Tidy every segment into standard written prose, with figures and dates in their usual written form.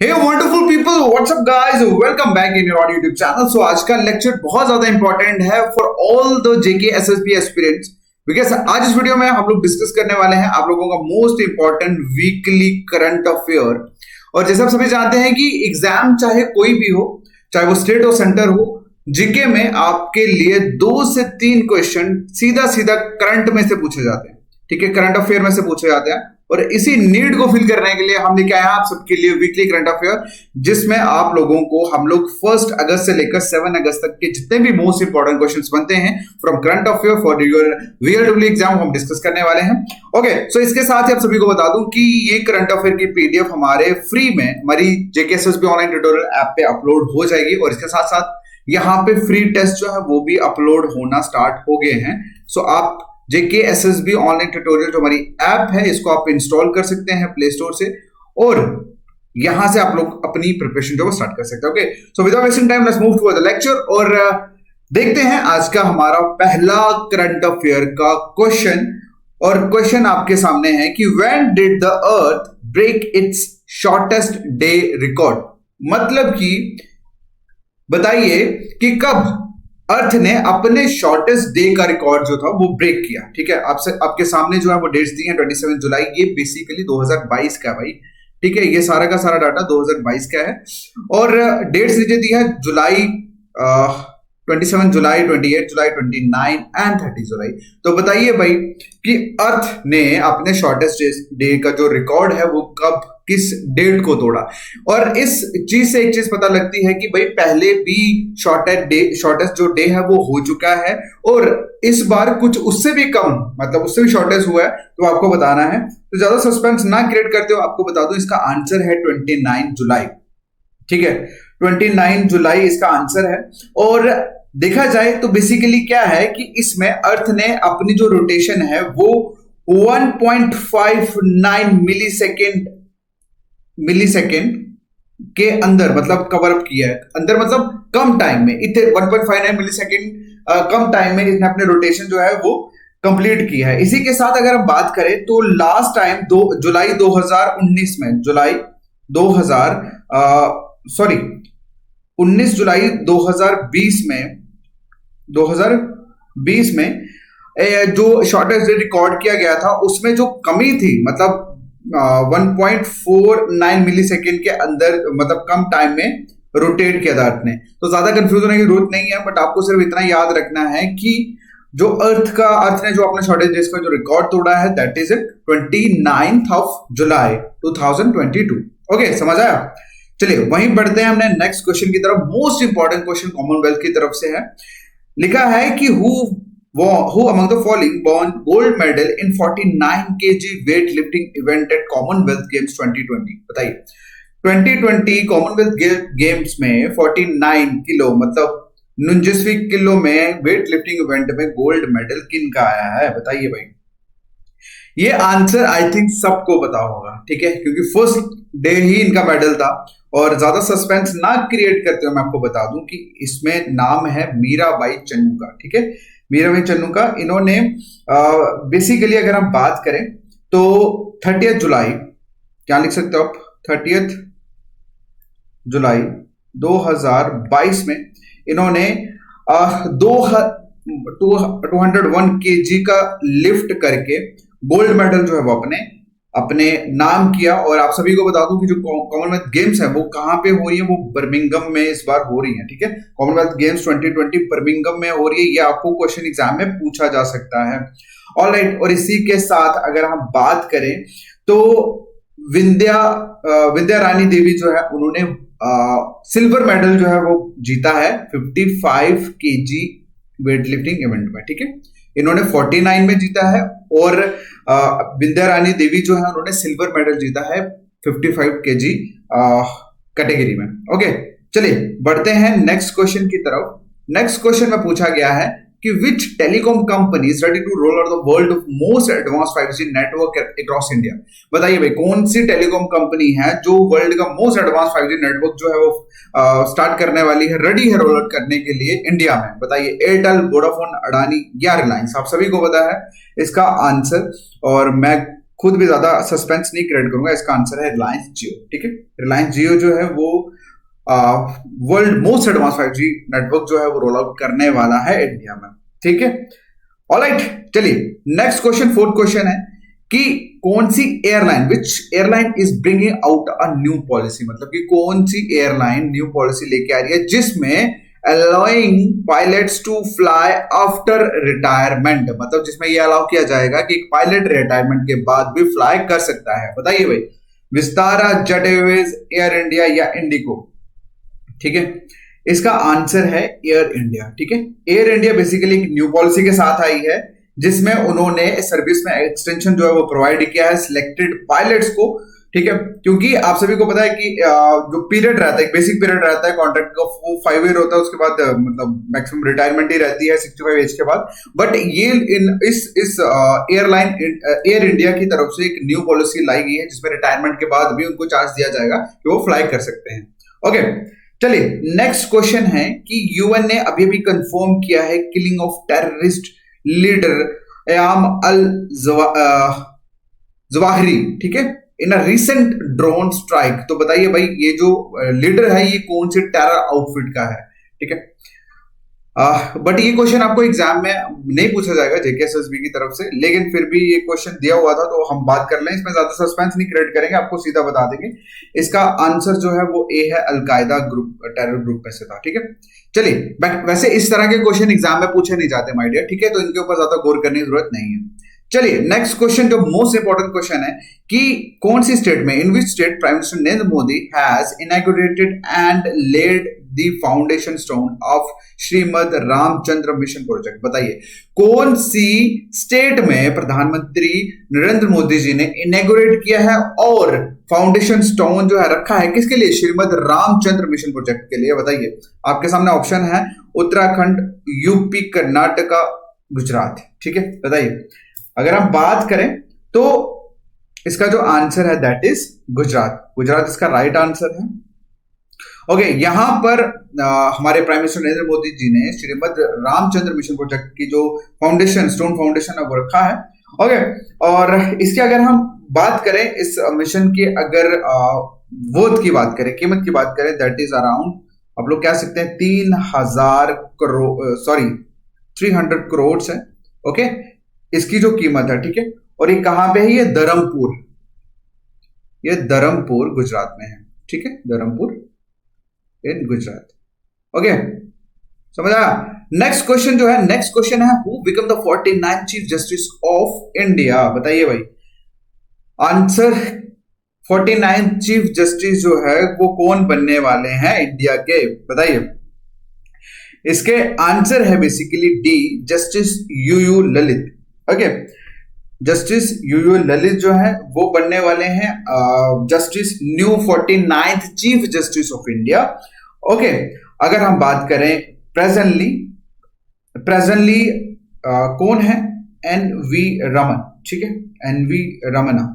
Hey wonderful people, what's up guys, welcome back in your YouTube channel. So आज का lecture बहुत ज्यादा important है for all the JK SSB aspirants, because आज इस video में हम लोग डिस्कस करने वाले हैं आप लोगों का most important weekly current affair. और जैसे आप सभी जानते हैं कि एग्जाम चाहे कोई भी हो, चाहे वो स्टेट और सेंटर हो, जीके में आपके लिए 2 से 3 क्वेश्चन सीधा सीधा करंट में से पूछे जाते हैं। ठीक है, करंट अफेयर में से पूछे जाते हैं और इसी नीड को फिल करने के लिए हम लेके आए हैं आप सबके लिए वीकली करंट अफेयर, जिसमें आप लोगों को हम लोग 1 अगस्त से लेकर 7 अगस्त तक के जितने भी मोस्ट इंपॉर्टेंट क्वेश्चंस बनते हैं from current affair for your VLW exam हम डिस्कस करने वाले हैं। ओके, सो इसके साथ ही आप सभी को बता दूं कि ये करंट अफेयर की पीडीएफ हमारे फ्री में हमारी जेकेएसएसबी ऑनलाइन ट्यूटोरियल ऐप पे अपलोड हो जाएगी और इसके साथ साथ यहाँ पे फ्री टेस्ट जो है वो भी अपलोड होना स्टार्ट हो गए हैं। सो आप जेकेएसएसबी ऑनलाइन ट्यूटोरियल जो हमारी ऐप है इसको आप इंस्टॉल कर सकते हैं प्ले स्टोर से और यहां से आप लोग अपनी प्रिपरेशन जो स्टार्ट कर सकते हैं। Okay, so without wasting time let's move to the lecture और देखते हैं आज का हमारा पहला करंट अफेयर का क्वेश्चन। और क्वेश्चन आपके सामने है कि when did the earth break its shortest day record. मतलब कि बताइए कि कब अर्थ ने अपने शॉर्टेस्ट डे का रिकॉर्ड जो था वो ब्रेक किया। ठीक है, आपसे आपके सामने जो है वो डेट्स दी हैं 27 जुलाई। ये बेसिकली 2022 का भाई, ठीक है, ये सारा का सारा डाटा 2022 का है और डेट्स नीचे दी है जुलाई 27 जुलाई, 28 जुलाई, 29 एंड 30 जुलाई। तो बताइए भाई कि अर्थ ने अपने शॉर्टेस्ट डे का जो रिकॉर्ड है वो कब किस डेट को तोड़ा। और इस चीज से एक चीज पता लगती है कि भाई पहले भी शॉर्टेस्ट जो डे है वो हो चुका है और इस बार कुछ उससे भी कम, मतलब उससे भी शॉर्टेस्ट हुआ है, तो आपको बताना है। तो ज्यादा सस्पेंस ना क्रिएट करते हो आपको बता दूं इसका आंसर है 29 जुलाई। ठीक है, 29 जुलाई इसका आंसर है। और देखा जाए तो बेसिकली क्या है कि इसमें अर्थ ने अपनी जो रोटेशन है वो 1.59 मिलीसेकेंड के अंदर मतलब कवर अप किया है। अंदर मतलब कम टाइम में, इतने 1.59 मिलीसेकेंड कम टाइम में इसने अपने रोटेशन जो है वो कंप्लीट किया है। इसी के साथ अगर हम बात करें तो लास्ट टाइम जुलाई 2019 में, 19 जुलाई 2020 में जो शॉर्टेस्ट डे रिकॉर्ड किया गया था उसमें जो कमी थी, मतलब 1.49 मिलीसेकेंड के अंदर, मतलब कम टाइम में रोटेट किया था अर्थ ने। तो ज्यादा कंफ्यूज होने की जरूरत नहीं है, बट आपको सिर्फ इतना याद रखना है कि जो अर्थ ने जो अपने शॉर्टेज डेज का जो रिकॉर्ड तोड़ा है दैट इज 29 जुलाई 2022। ओके, समझ आया? चलिए वहीं बढ़ते हैं हमने नेक्स्ट क्वेश्चन की तरफ। मोस्ट इंपॉर्टेंट क्वेश्चन कॉमनवेल्थ की तरफ से है। लिखा है कि who among the following won gold medal in 49 kg weightlifting event at Commonwealth Games 2020? बताइए 2020 कॉमनवेल्थ गेम्स में 49 किलो मतलब 49 किलो में वेट लिफ्टिंग इवेंट में गोल्ड मेडल किन का आया है? बताइए भाई। ये आंसर आई थिंक सबको पता होगा, ठीक है, क्योंकि फर्स्ट डे ही इनका मेडल था। और ज्यादा सस्पेंस ना क्रिएट करते हुए मैं आपको बता दूं कि इसमें नाम है मीराबाई चन्नू का। ठीक है, मीराबाई चन्नू का। इन्होंने बेसिकली अगर हम बात करें तो 30 जुलाई, क्या लिख सकते हो आप, 30 जुलाई 2022 में इन्होंने 201 केजी का लिफ्ट करके गोल्ड मेडल जो है वो अपने नाम किया। और आप सभी को बता दूं कि जो कॉमनवेल्थ गेम्स है वो कहां पे हो रही है, वो बर्मिंघम में इस बार हो रही है। ठीक है, कॉमनवेल्थ गेम्स 2020 बर्मिंघम में हो रही है। ये आपको क्वेश्चन एग्जाम में पूछा जा सकता है। ऑलराइट, और इसी के साथ अगर हम बात करें तो विद्या रानी देवी जो है उन्होंने सिल्वर मेडल जो है वो जीता है 55 केजी वेट लिफ्टिंग इवेंट में। ठीक है, इन्होंने 49 में जीता है और विद्या रानी देवी जो है उन्होंने सिल्वर मेडल जीता है 55 केजी कैटेगरी में। ओके, चलिए बढ़ते हैं नेक्स्ट क्वेश्चन की तरफ। नेक्स्ट क्वेश्चन में पूछा गया है कि which telecom company is ready to roll out the world of most advanced 5G network across India? बताइए भाई कौन सी टेलीकॉम कंपनी है जो वर्ल्ड का मोस्ट एडवांस 5G नेटवर्क जो है वो स्टार्ट करने वाली है, रेडी है रोल आउट करने के लिए इंडिया में? बताइए, एयरटेल, वोडाफोन, अडानी या रिलायंस? आप सभी को पता है इसका आंसर और मैं खुद भी ज्यादा सस्पेंस नहीं क्रिएट करूंगा, इसका आंसर है रिलायंस जियो। ठीक है, रिलायंस जियो जो है वो world most advance 5G network जो है वो रोल आउट करने वाला है इंडिया में। ठीक है, ऑलराइट, चलिए नेक्स्ट क्वेश्चन, फोर्थ क्वेश्चन है कि कौन सी airline, which airline is bringing out a new policy, मतलब कि कौन सी एयरलाइन न्यू पॉलिसी लेके आ रही है जिसमें allowing pilots to fly after retirement, मतलब जिसमें यह अलाउ किया जाएगा कि एक पायलट रिटायरमेंट के बाद भी फ्लाई कर सकता है। बताइए भाई, Vistara, jet Airways, air India या इंडिगो। ठीक है, इसका आंसर है एयर इंडिया। ठीक है, एयर इंडिया बेसिकली एक न्यू पॉलिसी के साथ आई है जिसमें उन्होंने सर्विस में एक्सटेंशन जो है वो प्रोवाइड किया है सिलेक्टेड पायलट्स को। ठीक है, क्योंकि आप सभी को पता है कि जो पीरियड रहता है, एक बेसिक पीरियड रहता है कॉन्ट्रैक्ट का, वो 5 ईयर होता है, उसके बाद मतलब मैक्सिमम रिटायरमेंट ही रहती है 65 एज के बाद। बट ये इस एयरलाइन एयर इंडिया की तरफ से एक न्यू पॉलिसी लाई गई है जिसमें रिटायरमेंट के बाद भी उनको चांस दिया जाएगा कि वो फ्लाई कर सकते हैं। ओके, चलिए नेक्स्ट क्वेश्चन है कि यूएन ने अभी अभी कंफर्म किया है killing of terrorist leader Ayman al Zawahiri, ठीक है, in a recent drone strike. तो बताइए भाई, ये जो लीडर है ये कौन से टेरर आउटफिट का है? ठीक है, बट ये क्वेश्चन आपको एग्जाम में नहीं पूछा जाएगा जेकेएसएसबी की तरफ से, लेकिन फिर भी ये क्वेश्चन दिया हुआ था तो हम बात कर लें, इसमें ज्यादा सस्पेंस नहीं क्रिएट करेंगे, आपको सीधा बता देंगे। इसका आंसर जो है वो ए है, अलकायदा ग्रुप, टेरर ग्रुप में से था। ठीक है, चलिए वैसे इस तरह के क्वेश्चन एग्जाम में पूछे नहीं जाते माय डियर, ठीक है, तो इनके ऊपर ज्यादा गौर करने की जरूरत नहीं है। चलिए नेक्स्ट क्वेश्चन, जो मोस्ट इंपॉर्टेंट क्वेश्चन है कि कौन सी स्टेट में, in which state prime minister Narendra Modi has inaugurated and laid the foundation stone of Shrimad Ramchandra mission project. बताइए कौन सी स्टेट में प्रधानमंत्री नरेंद्र मोदी जी ने इनॉग्रेट किया है और फाउंडेशन स्टोन जो है रखा है, किसके लिए? श्रीमद रामचंद्र मिशन प्रोजेक्ट के लिए। बताइए, आपके सामने ऑप्शन है उत्तराखंड, यूपी, कर्नाटका, गुजरात। ठीक है, बताइए, अगर हम बात करें तो इसका जो आंसर है दैट इज गुजरात। गुजरात इसका राइट आंसर है। ओके, यहां पर हमारे प्राइम मिनिस्टर नरेंद्र मोदी जी ने श्रीमद रामचंद्र मिशन प्रोजेक्ट की जो फाउंडेशन, स्टोन फाउंडेशन है वो रखा है। ओके, और इसकी अगर हम बात करें, इस मिशन की अगर वर्थ की बात करें, कीमत की बात करें, दैट इज अराउंड, आप लोग कह सकते हैं 3,000 करोड़, सॉरी 300 करोड़ है। ओके, इसकी जो कीमत है। ठीक है, और ये कहां पे है? ये धर्मपुर, ये धर्मपुर गुजरात में है। ठीक है, धर्मपुर इन गुजरात। ओके, समझ आया? नेक्स्ट क्वेश्चन जो है, नेक्स्ट क्वेश्चन है who become the 49th chief justice of India. बताइए भाई, आंसर 49th चीफ जस्टिस जो है वो कौन बनने वाले हैं इंडिया के? बताइए, इसके आंसर है basically D, justice UU Lalit. Okay, justice UU Lalit जो है वो बनने वाले हैं justice new 49th chief justice of India. Okay, अगर हम बात करें प्रेजेंटली कौन है? N V Raman. ठीक है, एन वी रमना,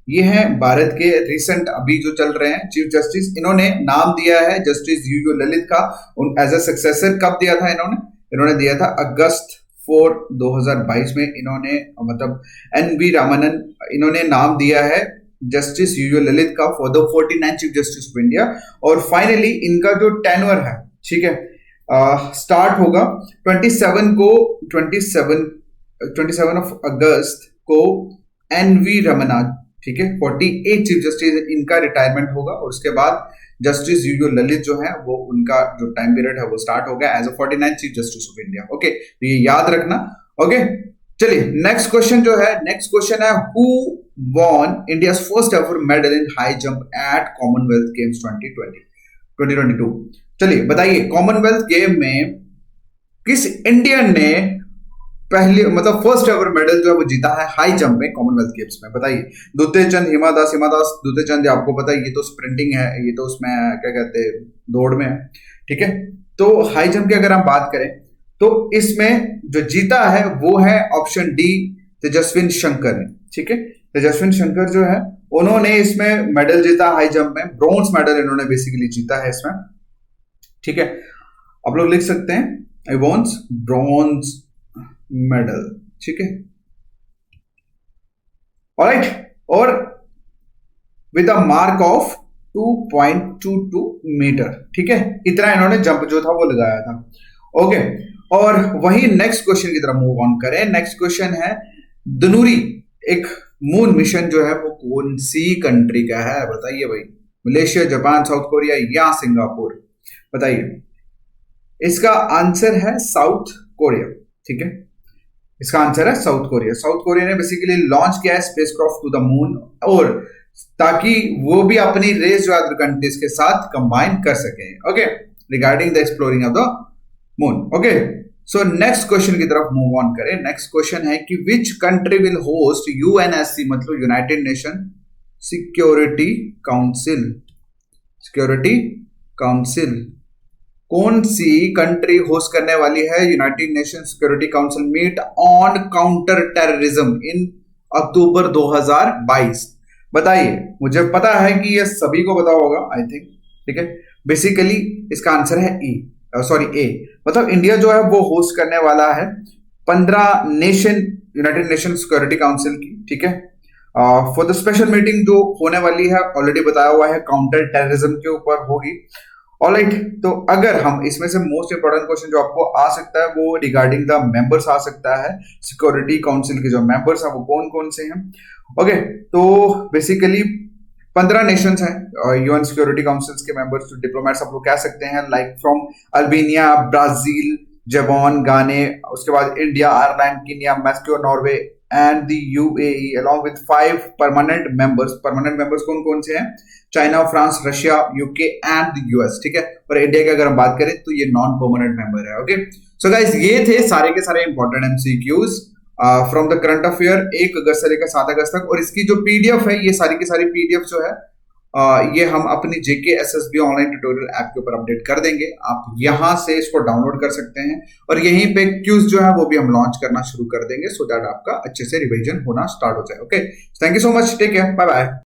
ये है भारत के रिसेंट अभी जो चल रहे हैं चीफ जस्टिस। इन्होंने नाम दिया है जस्टिस यूयू ललित का एज अ सक्सेसर। कब दिया था इन्होंने दिया था अगस्त 4, 2022 में। इन्होंने मतलब एन वी रामानन, इन्होंने नाम दिया है जस्टिस यूयू ललित का for the 49th chief justice of India. और फाइनली इनका जो टेन्योर है, ठीक है, स्टार्ट होगा 27 ऑफ अगस्त को एन वी रमना। ठीक है, 48 चीफ जस्टिस इनका रिटायरमेंट होगा और उसके बाद जस्टिस यूयू ललित जो है वो उनका जो टाइम पीरियड है वो स्टार्ट हो गया as a 49th chief justice of India. Okay, तो ये याद रखना। ओके, चलिए नेक्स्ट क्वेश्चन जो है, नेक्स्ट क्वेश्चन है who won India's first ever medal in high jump eight Commonwealth games 2022। चलिए बताइए, कॉमनवेल्थ गेम में किस इंडियन ने पहले मतलब फर्स्ट एवर मेडल जो है वो जीता है हाई जंप में कॉमनवेल्थ गेम्स में? बताइए, द्वितीय चंद, हिमा दास द्वितीय चंद, आपको पता है ये तो स्प्रिंटिंग है, ये तो उसमें क्या कहते हैं दौड़ में है। ठीक है, तो हाई जंप की अगर हम बात करें तो इसमें जो जीता है वो है ऑप्शन डी, तेजस्विन शंकर ने। ठीक है, तेजस्विन शंकर जो है उन्होंने इसमें मेडल जीता हाई जंप में, ब्रॉन्ज मेडल इन्होंने बेसिकली जीता है इसमें। ठीक है, आप लोग लिख सकते हैं आई वॉन्ट ब्रॉन्ज मेडल। ठीक है, ऑलराइट, और with a mark of 2.22 metre, ठीक है, इतना इन्होंने जंप जो था वो लगाया था। ओके, और वही नेक्स्ट क्वेश्चन की तरफ मूव ऑन करें। नेक्स्ट क्वेश्चन है दनूरी एक मून मिशन जो है वो कौन सी कंट्री का है, बताइए भाई। मलेशिया, जापान, साउथ कोरिया या सिंगापुर, बताइए। इसका आंसर है साउथ कोरिया, ठीक है, इसका आंसर है साउथ कोरिया। साउथ कोरिया ने बेसिकली लॉन्च किया है स्पेसक्राफ्ट टू द मून, और ताकि वो भी अपनी रेस जो अदर कंट्रीज के साथ कंबाइन कर सके, okay, regarding the exploring of the moon. Okay, so next question की तरफ मूव ऑन करें। नेक्स्ट क्वेश्चन है कि which country will host UNSC, मतलब United Nation Security Council, security council, कौन सी कंट्री होस्ट करने वाली है United Nation Security Council meet on counter terrorism in October 2022, बताइए। मुझे पता है कि ये सभी को पता होगा आई थिंक, ठीक है। बेसिकली इसका आंसर है ए, मतलब इंडिया जो है वो होस्ट करने वाला है 15 nation United Nation Security council की, ठीक है, फॉर द स्पेशल मीटिंग जो होने वाली है, ऑलरेडी बताया हुआ है, काउंटर टेररिज्म के ऊपर होगी। ऑलराइट, तो अगर हम इसमें से मोस्ट इंपोर्टेंट क्वेश्चन जो आपको आ सकता है वो रिगार्डिंग द मेंबर्स आ सकता है। सिक्योरिटी काउंसिल के जो मेंबर्स हैं वो कौन कौन से हैं। ओके, तो बेसिकली 15 नेशंस हैं यूएन सिक्योरिटी काउंसिल्स के मेंबर्स, डिप्लोमेट्स आप लोग कह सकते हैं, like from Albania, Brazil, Japan, गाने, उसके बाद India, Ireland, Kenya, Mexico, Norway and the UAE along with 5 permanent members. Permanent members कौन कौन से हैं? China, France, Russia, UK and US, ठीक है। और इंडिया की अगर हम बात करें तो ये नॉन परमानेंट मेंबर है। ओके, सो गाइस ये थे सारे के सारे important MCQs from the current affair 1 अगस्त से लेकर 7 अगस्त तक। और इसकी जो पीडीएफ है, ये सारी की सारी पीडीएफ जो है ये हम अपनी जेके एसएसबी ऑनलाइन ट्यूटोरियल ऐप के ऊपर अपडेट कर देंगे। आप यहां से इसको डाउनलोड कर सकते हैं, और यहीं पे क्यूज जो है वो भी हम लॉन्च करना शुरू कर देंगे, सो दैट आपका अच्छे से रिवीजन होना स्टार्ट हो जाए। Okay, thank you so much, take care, bye bye.